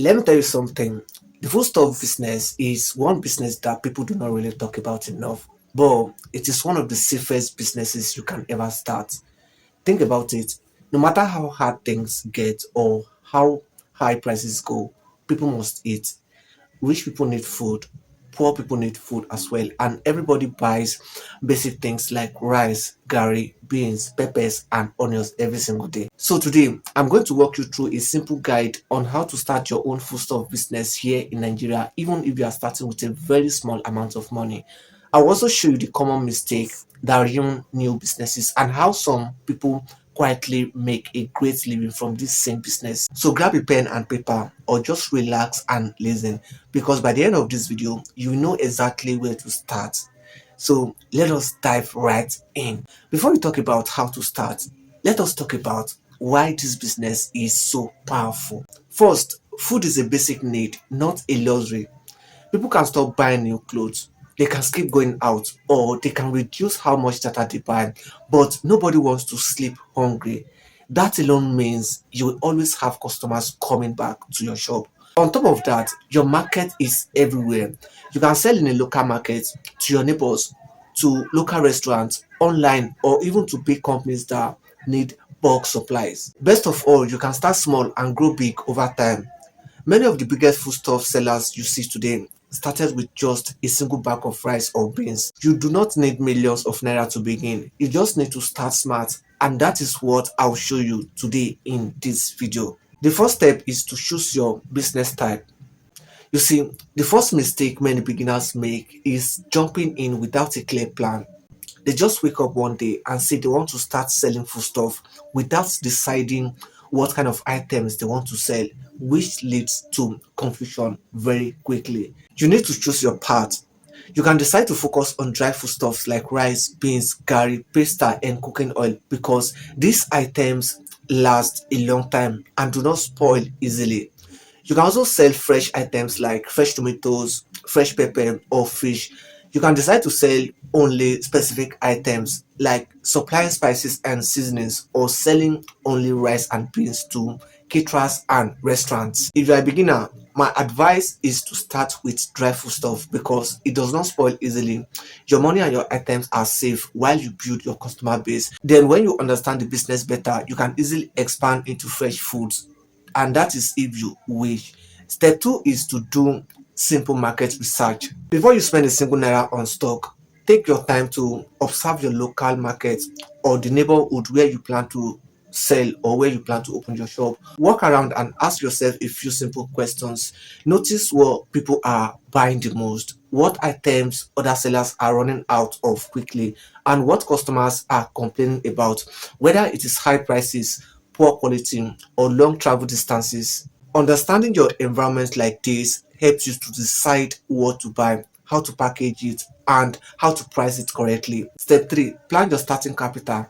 Let me tell you something. The foodstuff business is one business that people do not really talk about enough, but it is one of the safest businesses you can ever start. Think about it. No matter how hard things get or how high prices go, people must eat. Rich people need food, poor people need food as well, and everybody buys basic things like rice, gari, beans, peppers, and onions every single day. So today, I'm going to walk you through a simple guide on how to start your own foodstuff business here in Nigeria, even if you are starting with a very small amount of money. I'll also show you the common mistakes that ruin new businesses and how some people quietly make a great living from this same business. So grab a pen and paper or just relax and listen, because by the end of this video, you know exactly where to start. So let us dive right in. Before we talk about how to start, let us talk about why this business is so powerful. First, food is a basic need, not a luxury. People can stop buying new clothes, they can skip going out, or they can reduce how much data they buy, but nobody wants to sleep hungry. That alone means you will always have customers coming back to your shop. On top of that, your market is everywhere. You can sell in a local market, to your neighbors, to local restaurants, online, or even to big companies that need bulk supplies. Best of all, you can start small and grow big over time. Many of the biggest foodstuff sellers you see today started with just a single bag of rice or beans. You do not need millions of naira to begin. You just need to start smart, and that is what I'll show you today in this video. The first step is to choose your business type. You see, the first mistake many beginners make is jumping in without a clear plan. They just wake up one day and say they want to start selling foodstuff without deciding what kind of items they want to sell, which leads to confusion very quickly. You need to choose your path. You can decide to focus on dry foodstuffs like rice, beans, gari, pasta, and cooking oil, because these items last a long time and do not spoil easily. You can also sell fresh items like fresh tomatoes, fresh pepper, or fish. You can decide to sell only specific items like supplying spices and seasonings, or selling only rice and beans to caterers and restaurants. If you're a beginner, my advice is to start with dry food stuff because it does not spoil easily. Your money and your items are safe while you build your customer base. Then when you understand the business better, you can easily expand into fresh foods, and that is if you wish. Step two is to do simple market research. Before you spend a single naira on stock, take your time to observe your local market or the neighborhood where you plan to sell or where you plan to open your shop. Walk around and ask yourself a few simple questions. Notice what people are buying the most, what items other sellers are running out of quickly, and what customers are complaining about, whether it is high prices, poor quality, or long travel distances. Understanding your environment like this helps you to decide what to buy, how to package it, and how to price it correctly. Step 3, plan your starting capital.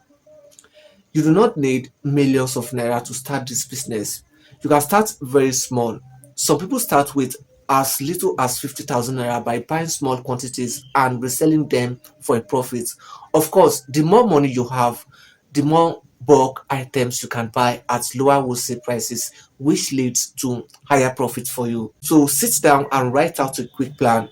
You do not need millions of naira to start this business. You can start very small. Some people start with as little as 50,000 naira by buying small quantities and reselling them for a profit. Of course, the more money you have, the more bulk items you can buy at lower wholesale prices, which leads to higher profits for you. So sit down and write out a quick plan.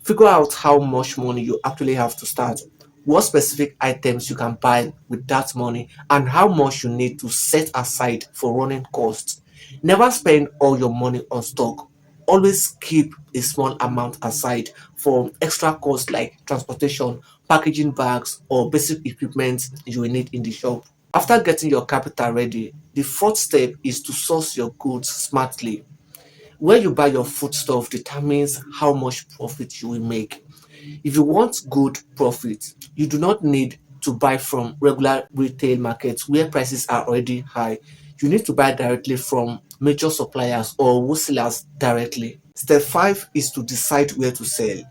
Figure out how much money you actually have to start, what specific items you can buy with that money, and how much you need to set aside for running costs. Never spend all your money on stock. Always keep a small amount aside for extra costs like transportation, packaging bags, or basic equipment you will need in the shop. After getting your capital ready, the fourth step is to source your goods smartly. Where you buy your foodstuff determines how much profit you will make. If you want good profit, you do not need to buy from regular retail markets where prices are already high. You need to buy directly from major suppliers or wholesalers directly. Step 5 is to decide where to sell.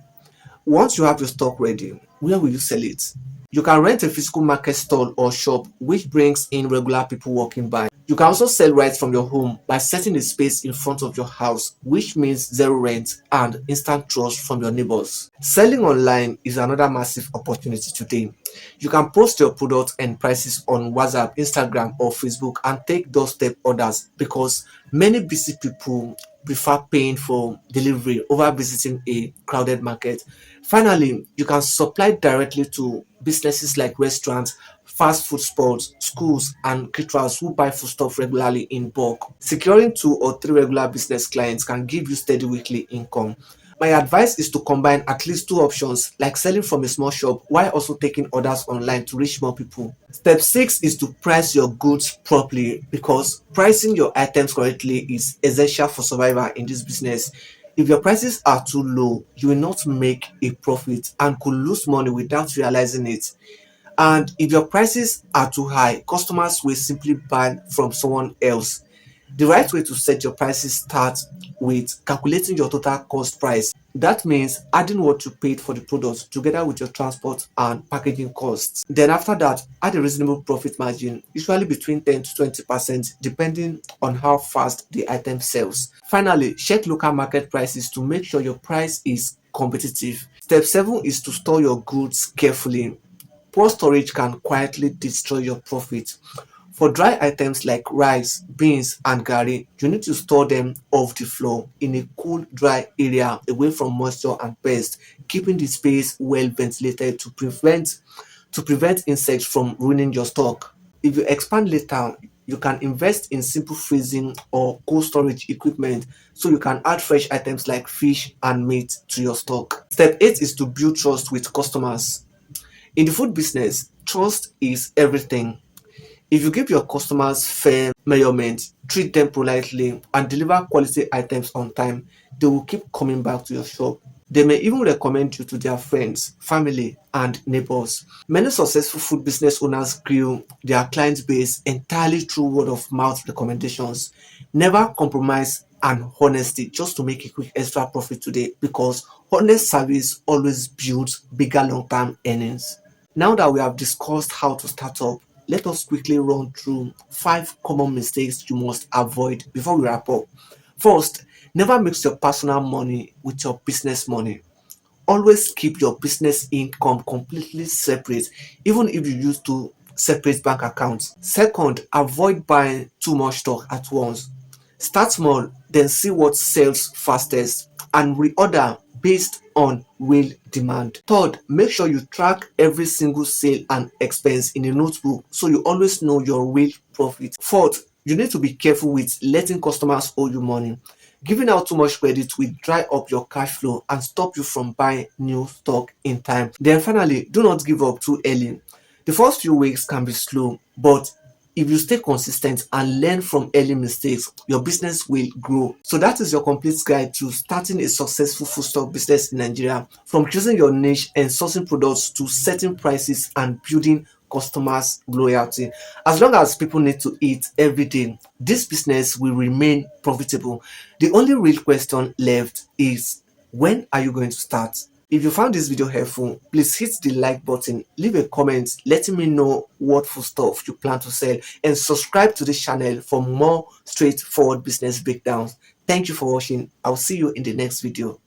Once you have your stock ready, where will you sell it? You can rent a physical market stall or shop which brings in regular people walking by. You can also sell right from your home by setting a space in front of your house, which means zero rent and instant trust from your neighbors. Selling online is another massive opportunity today. You can post your products and prices on WhatsApp, Instagram, or Facebook and take doorstep orders, because many busy people prefer paying for delivery over visiting a crowded market. Finally, you can supply directly to businesses like restaurants, fast food spots, schools, and caterers who buy foodstuff regularly in bulk. Securing 2 or 3 regular business clients can give you steady weekly income. My advice is to combine at least 2 options, like selling from a small shop while also taking orders online to reach more people. Step 6 is to price your goods properly, because pricing your items correctly is essential for survival in this business. If your prices are too low, you will not make a profit and could lose money without realizing it. And if your prices are too high, customers will simply buy from someone else. The right way to set your prices starts with calculating your total cost price. That means adding what you paid for the product together with your transport and packaging costs. Then after that, add a reasonable profit margin, usually between 10 to 20%, depending on how fast the item sells. Finally, check local market prices to make sure your price is competitive. Step 7 is to store your goods carefully. Poor storage can quietly destroy your profit. For dry items like rice, beans, and garri, you need to store them off the floor in a cool, dry area away from moisture and pests, keeping the space well ventilated to prevent insects from ruining your stock. If you expand later, you can invest in simple freezing or cold storage equipment so you can add fresh items like fish and meat to your stock. Step 8 is to build trust with customers. In the food business, trust is everything. If you give your customers fair measurement, treat them politely, and deliver quality items on time, they will keep coming back to your shop. They may even recommend you to their friends, family, and neighbors. Many successful food business owners grew their client base entirely through word of mouth recommendations. Never compromise on honesty just to make a quick extra profit today, because honest service always builds bigger long term earnings. Now that we have discussed how to start up, let us quickly run through 5 common mistakes you must avoid before we wrap up. First, never mix your personal money with your business money. Always keep your business income completely separate, even if you use 2 separate bank accounts. Second, avoid buying too much stock at once. Start small, then see what sells fastest and reorder based on real demand. Third, make sure you track every single sale and expense in a notebook so you always know your real profit. Fourth, you need to be careful with letting customers owe you money. Giving out too much credit will dry up your cash flow and stop you from buying new stock in time. Then finally, do not give up too early. The first few weeks can be slow, but if you stay consistent and learn from early mistakes, your business will grow. So that is your complete guide to starting a successful foodstuff business in Nigeria, from choosing your niche and sourcing products to setting prices and building customers loyalty. As long as people need to eat every day, this business will remain profitable. The only real question left is, when are you going to start? If you found this video helpful, please hit the like button, leave a comment letting me know what food stuff you plan to sell, and subscribe to this channel for more straightforward business breakdowns. Thank you for watching. I'll see you in the next video.